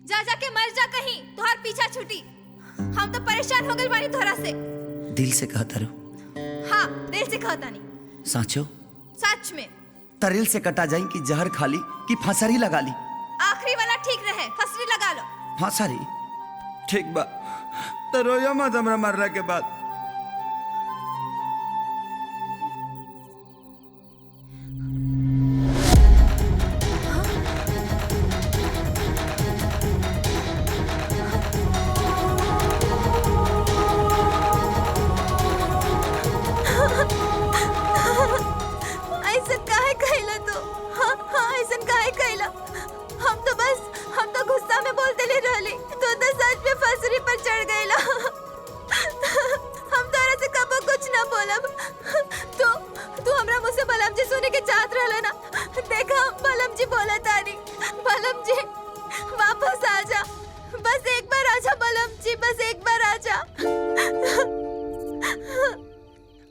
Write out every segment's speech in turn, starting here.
जा जाके मर जा कहीं, तुहार पीछा छूटी। हम तो परेशान हो गए बानी तोहरा से। दिल से कहता रू? हाँ, दिल से कहता नहीं। साचो? सच में। तरिल से कटा जाई कि जहर खाली कि फांसरी लगा ली? आखिरी वाला ठीक रहे, फसरी लगा लो। फांसरी? ठीक बा, तो रोया मत हमरा मरने के बाद।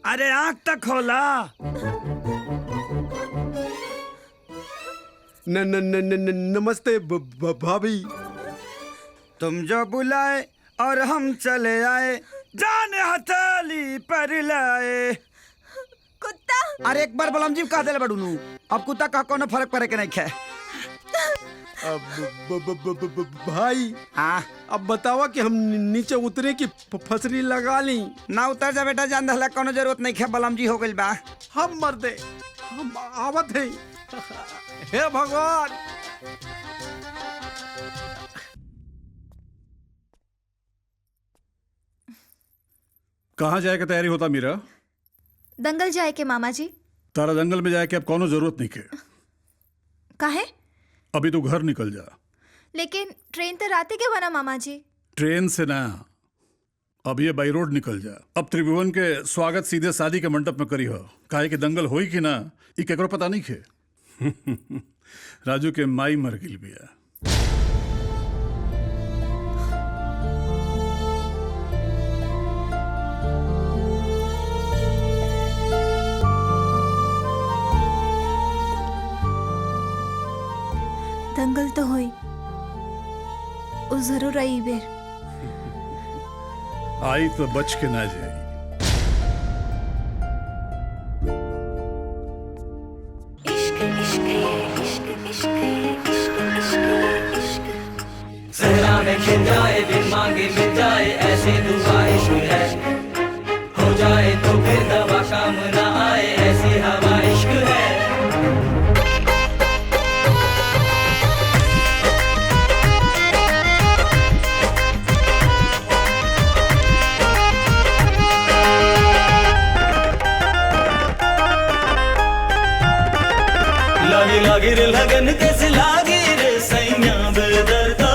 अरे आँख तक खोला। नमस्ते भाभी। तुम जो बुलाए और हम चले आए, जाने हथेली पर लाए। कुत्ता? अरे एक बार बलम जी कह दिले बड़ूनू, अब कुत्ता का कोनो फर्क पड़े के नहीं खे। भाई हाँ, अब बतावा कि हम नीचे उतरे की फसरी लगा ली? ना उतर जा बेटा, जान दहला कोनो जरूरत नहीं खे, बलम जी हो गइल बा। हम मर दे, हम आवत है। हे भगवान। कहाँ जाए की तैयारी होता मीरा? दंगल जाए के मामा जी। तारा दंगल में जाए के अब कोनो जरूरत नहीं के। काहे? अभी तो घर निकल जा। लेकिन ट्रेन तो रात के बना मामा जी। ट्रेन से ना, अब ये बाई रोड निकल जा। अब त्रिभुवन के स्वागत सीधे शादी के मंडप में करी हो। काहे कि दंगल होई कि ना ये केकरो पता नहीं खे। राजू के माई मर गिल बिया। दंगल तो होई, वो जरूर आई बेर। आई तो बच के ना जाए। सहरा में खिल जाए, बिन मांगे मिल जाए, ऐसी दुआ इश्क है। हो जाए तो फिर दवा काम ना आए, ऐसी हवा इश्क है। लागी रे लगन कैसे लागी रे सैया बेदर्दा,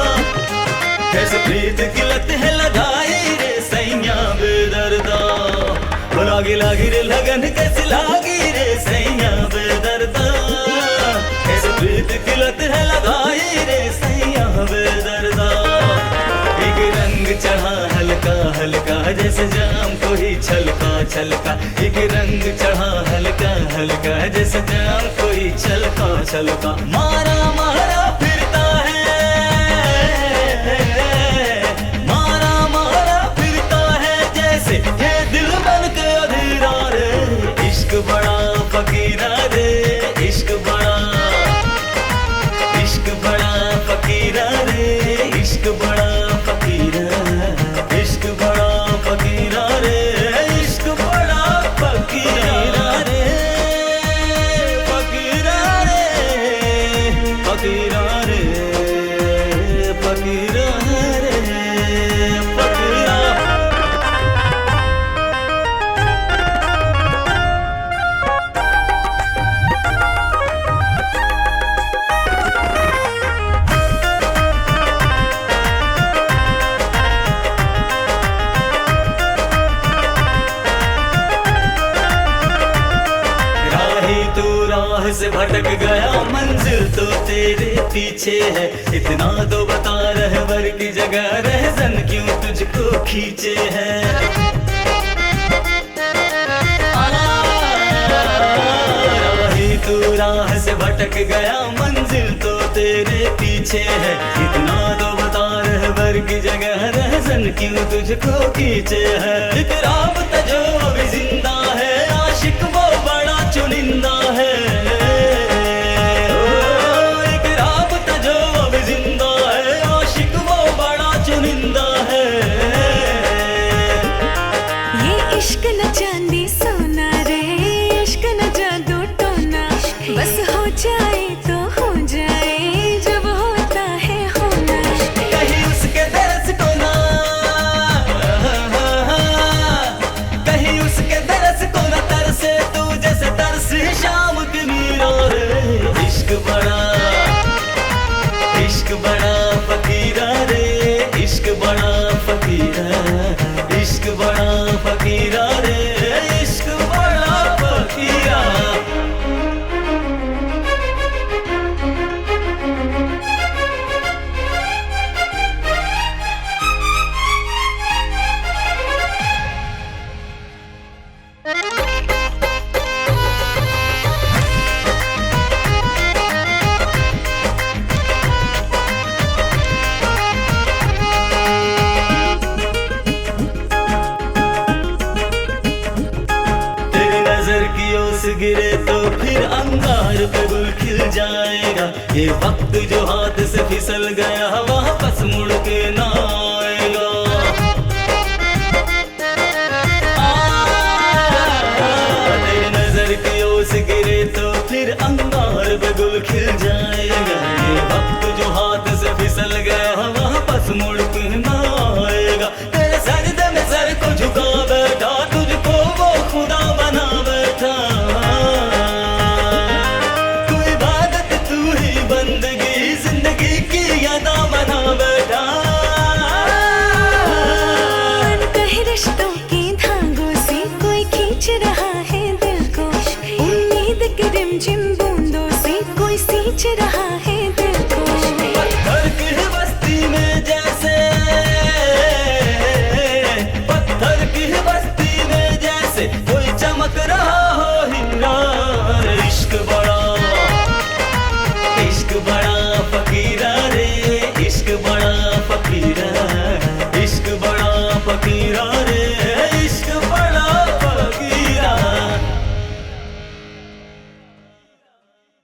कैसे प्रीत की लत है लगाई रे सैया बेदर्दा। लागी रे लगन कैसे लागी रे सैया बेदर्दा, कैसे प्रीत की लत है लगाई रे सैया बेदर्दा। एक रंग चढ़ा हल्का हल्का, जैसे जाम को ही छलका छलका। एक रंग चढ़ा हल्का हल्का, जैसे जाम को ही छलका छलका। मारा मारा फिरता है, मारा मारा फिरता है, जैसे ये दिल बन के अधीरा रे। इश्क बड़ा फकीरा रे, इश्क बड़ा फकीरा रे। इश्क बड़ा फकीरा, इश्क बड़ा फकीरा रे। इश्क बड़ा फकीरा रे, फकीरा रे, फकीरा रे, फकीरा रे, फकीरा। राह से भटक गया, मंजिल तो तेरे पीछे है। इतना तो बता रहबर की जगह रहज़न क्यों तुझको खींचे है। राही तू राह से भटक गया, मंजिल तो तेरे पीछे है। इतना तो बता क्यों तुझको खींचे है, एक राबता जो अभी जिंदा है, आशिक वो बड़ा चुनिंदा है। एक राबता जो अभी जिंदा है, आशिक वो बड़ा चुनिंदा है। ये इश्क न चांदी सोना रे, इश्क न जादू टोना, बस हो जाए तो हो जाए जब होता है होना। कहीं उसके दरस को ना, कहीं उसके दरस को ना तरसे तू जैसे तरसे शाम की मीरा रे। इश्क बड़ा फकीरा रे, इश्क बड़ा फकीरा, इश्क बड़ा फकीरा रे, इश्क बड़ा फकीरा। गिरे तो फिर अंगार पे गुल खिल जाएगा, ये वक्त जो हाथ से फिसल गया वापस मुड़ के ना आएगा। तेरी नजर की ओस गिरे तो फिर अंगार पे गुल खिल जाएगा, ये वक्त जो हाथ से फिसल गया वापस मुड़ के ना आएगा। तेरे सजदे में सर को झुका बैठा, तुझको वो खुदा बना बैठा। रिश्तों के धागों से कोई खींच रहा है दिल को, उम्मीद की रिमझिम बूंदों से कोई सींच रहा है दिल को। पत्थर की बस्ती में जैसे, पत्थर की बस्ती